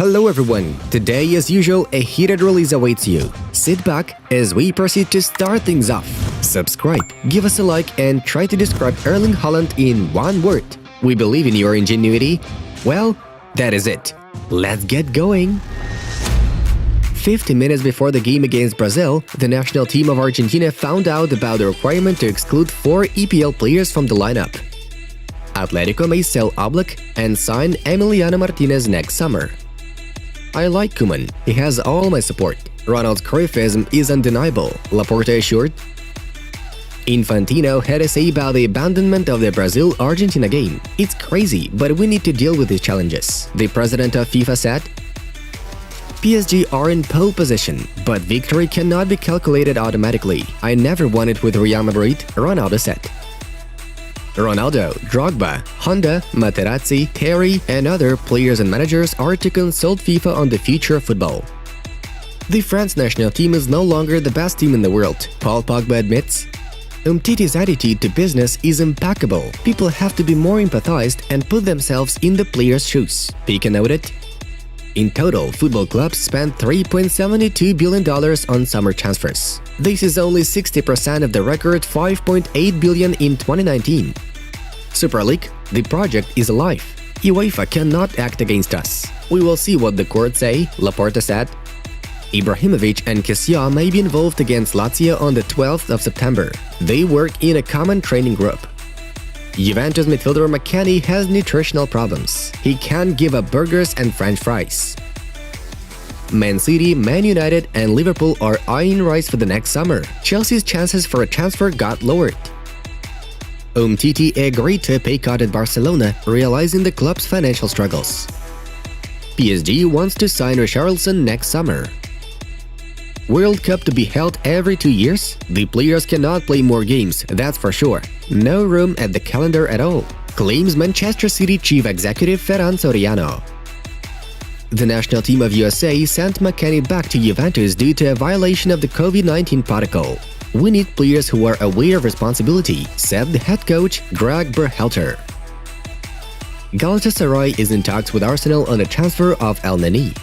Hello everyone, today as usual a heated release awaits you. Sit back as we proceed to start things off. Subscribe, give us a like and try to describe Erling Haaland in one word. We believe in your ingenuity. Well, that is it. Let's get going! 50 minutes before the game against Brazil, the national team of Argentina found out about the requirement to exclude 4 EPL players from the lineup. Atletico may sell Oblak and sign Emiliano Martinez next summer. I like Koeman, he has all my support. Ronaldo's Cruyffism is undeniable, Laporta assured. Infantino had a say about the abandonment of the Brazil-Argentina game. It's crazy, but we need to deal with these challenges, the president of FIFA said. PSG are in pole position, but victory cannot be calculated automatically. I never won it with Real Madrid, Ronaldo said. Ronaldo, Drogba, Honda, Materazzi, Terry, and other players and managers are to consult FIFA on the future of football. The France national team is no longer the best team in the world, Paul Pogba admits. Umtiti's attitude to business is impeccable. People have to be more empathized and put themselves in the players' shoes, Pique noted. In total, football clubs spent $3.72 billion on summer transfers. This is only 60% of the record $5.8 billion in 2019. Super League, the project is alive. UEFA cannot act against us. We will see what the courts say, Laporta said. Ibrahimovic and Kessia may be involved against Lazio on the 12th of September. They work in a common training group. Juventus midfielder McKennie has nutritional problems. He can't give up burgers and French fries. Man City, Man United and Liverpool are eyeing Rice for the next summer. Chelsea's chances for a transfer got lowered. Umtiti agreed to a pay cut at Barcelona, realizing the club's financial struggles. PSG wants to sign Richarlison next summer. World Cup to be held every 2 years? The players cannot play more games, that's for sure. No room at the calendar at all, claims Manchester City chief executive Ferran Soriano. The national team of USA sent McKennie back to Juventus due to a violation of the COVID-19 protocol. We need players who are aware of responsibility, said the head coach Greg Berhalter. Galatasaray is in talks with Arsenal on the transfer of El Neni.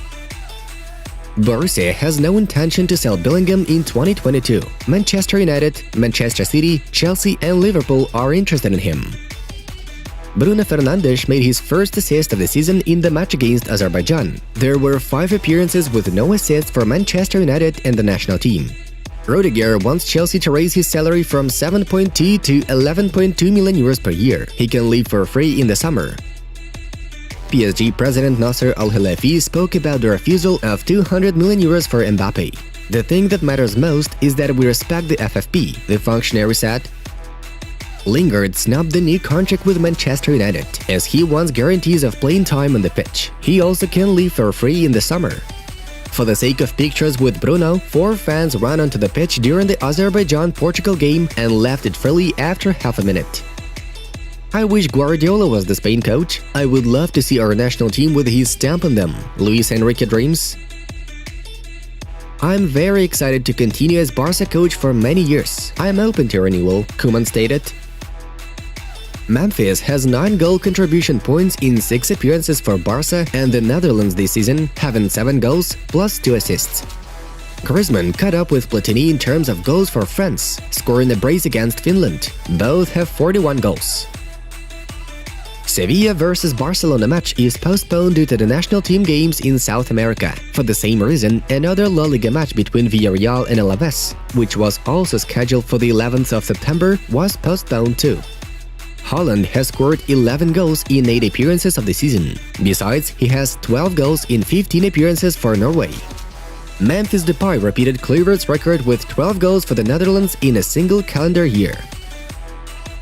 Borussia has no intention to sell Bellingham in 2022. Manchester United, Manchester City, Chelsea and Liverpool are interested in him. Bruno Fernandes made his first assist of the season in the match against Azerbaijan. There were 5 appearances with no assists for Manchester United and the national team. Rudiger wants Chelsea to raise his salary from 7.2 to 11.2 million euros per year. He can leave for free in the summer. PSG president Nasser Al-Khelaifi spoke about the refusal of 200 million euros for Mbappe. The thing that matters most is that we respect the FFP, the functionary said. Lingard snubbed the new contract with Manchester United, as he wants guarantees of playing time on the pitch. He also can leave for free in the summer. For the sake of pictures with Bruno, 4 fans ran onto the pitch during the Azerbaijan-Portugal game and left it freely after half a minute. I wish Guardiola was the Spain coach. I would love to see our national team with his stamp on them, Luis Enrique dreams. I'm very excited to continue as Barca coach for many years. I am open to renewal, Koeman stated. Memphis has 9 goal contribution points in 6 appearances for Barca and the Netherlands this season, having 7 goals plus 2 assists. Griezmann caught up with Platini in terms of goals for France, scoring a brace against Finland. Both have 41 goals. Sevilla vs Barcelona match is postponed due to the national team games in South America. For the same reason, another La Liga match between Villarreal and Alaves, which was also scheduled for the 11th of September, was postponed too. Haaland has scored 11 goals in 8 appearances of the season. Besides, he has 12 goals in 15 appearances for Norway. Memphis Depay repeated Kluivert's record with 12 goals for the Netherlands in a single calendar year.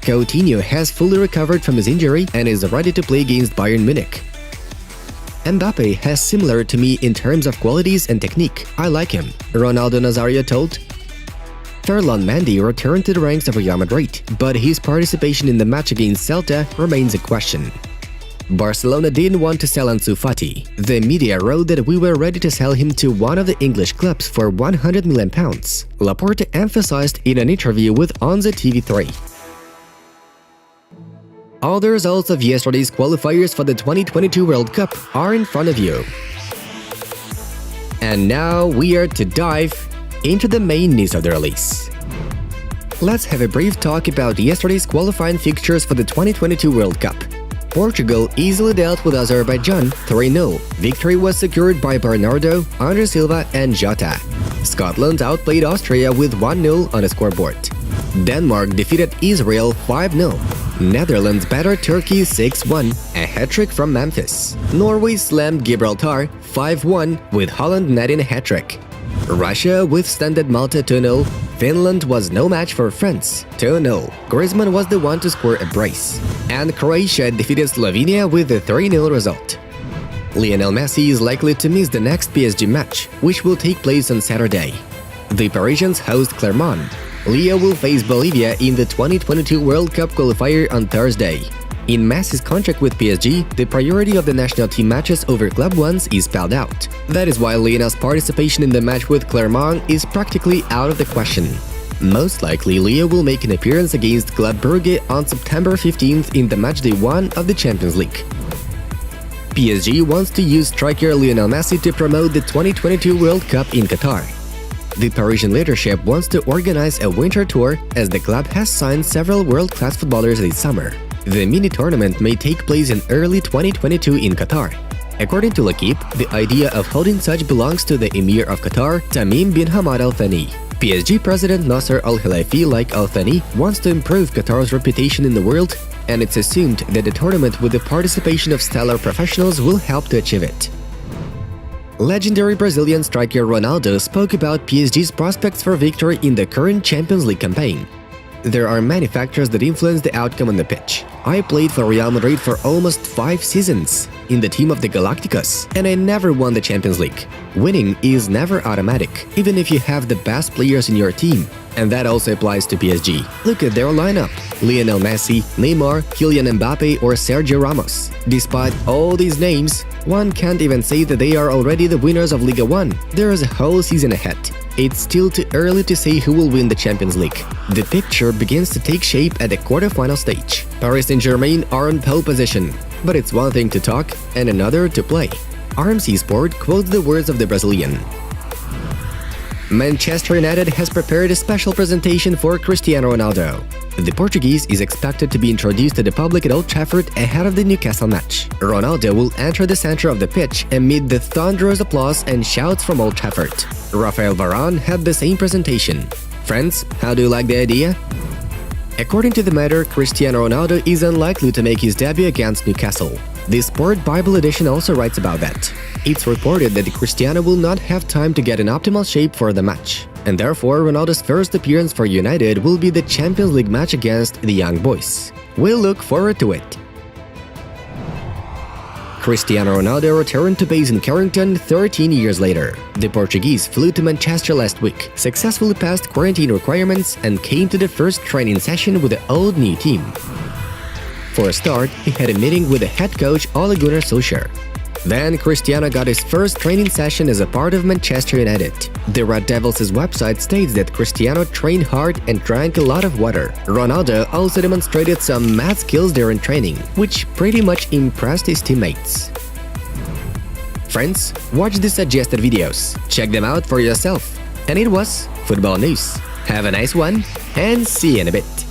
Coutinho has fully recovered from his injury and is ready to play against Bayern Munich. Mbappe has similar to me in terms of qualities and technique. I like him, Ronaldo Nazario told. Ferland Mendy returned to the ranks of Real Madrid, but his participation in the match against Celta remains a question. Barcelona didn't want to sell Ansu Fati. The media wrote that we were ready to sell him to one of the English clubs for £100 million, Laporta emphasized in an interview with Onze TV3. All the results of yesterday's qualifiers for the 2022 World Cup are in front of you. And now we are to dive into the main news of the release. Let's have a brief talk about yesterday's qualifying fixtures for the 2022 World Cup. Portugal easily dealt with Azerbaijan 3-0. Victory was secured by Bernardo, Andre Silva and Jota. Scotland outplayed Austria with 1-0 on a scoreboard. Denmark defeated Israel 5-0. Netherlands battered Turkey 6-1, a hat-trick from Memphis. Norway slammed Gibraltar 5-1 with Holland netting a hat-trick. Russia withstood Malta 2-0. Finland was no match for France 2-0. Griezmann was the one to score a brace. And Croatia defeated Slovenia with a 3-0 result. Lionel Messi is likely to miss the next PSG match, which will take place on Saturday. The Parisians host Clermont. Leo will face Bolivia in the 2022 World Cup qualifier on Thursday. In Messi's contract with PSG, the priority of the national team matches over club ones is spelled out. That is why Lionel's participation in the match with Clermont is practically out of the question. Most likely, Leo will make an appearance against Club Brugge on September 15th in the matchday 1 of the Champions League. PSG wants to use striker Lionel Messi to promote the 2022 World Cup in Qatar. The Parisian leadership wants to organize a winter tour as the club has signed several world-class footballers this summer. The mini-tournament may take place in early 2022 in Qatar. According to L'Equipe, the idea of holding such belongs to the Emir of Qatar, Tamim bin Hamad Al Thani. PSG president Nasser Al Khelaifi, like Al Thani, wants to improve Qatar's reputation in the world, and it's assumed that the tournament with the participation of stellar professionals will help to achieve it. Legendary Brazilian striker Ronaldo spoke about PSG's prospects for victory in the current Champions League campaign. There are many factors that influence the outcome on the pitch. I played for Real Madrid for almost 5 seasons, in the team of the Galacticos, and I never won the Champions League. Winning is never automatic, even if you have the best players in your team. And that also applies to PSG. Look at their lineup: Lionel Messi, Neymar, Kylian Mbappe or Sergio Ramos. Despite all these names, one can't even say that they are already the winners of Liga 1. There is a whole season ahead. It's still too early to say who will win the Champions League. The picture begins to take shape at the quarterfinal stage. Paris Saint-Germain are in pole position, but it's one thing to talk and another to play. RMC Sport quotes the words of the Brazilian. Manchester United has prepared a special presentation for Cristiano Ronaldo. The Portuguese is expected to be introduced to the public at Old Trafford ahead of the Newcastle match. Ronaldo will enter the center of the pitch amid the thunderous applause and shouts from Old Trafford. Rafael Varane had the same presentation. Friends, how do you like the idea? According to the Matter, Cristiano Ronaldo is unlikely to make his debut against Newcastle. The Sport Bible edition also writes about that. It's reported that Cristiano will not have time to get in optimal shape for the match, and therefore Ronaldo's first appearance for United will be the Champions League match against the Young Boys. We'll look forward to it. Cristiano Ronaldo returned to base in Carrington 13 years later. The Portuguese flew to Manchester last week, successfully passed quarantine requirements, and came to the first training session with the old new team. For a start, he had a meeting with the head coach Ole Gunnar Solskjaer. Then Cristiano got his first training session as a part of Manchester United. The Red Devils' website states that Cristiano trained hard and drank a lot of water. Ronaldo also demonstrated some math skills during training, which pretty much impressed his teammates. Friends, watch the suggested videos. Check them out for yourself. And it was Football News. Have a nice one, and see you in a bit.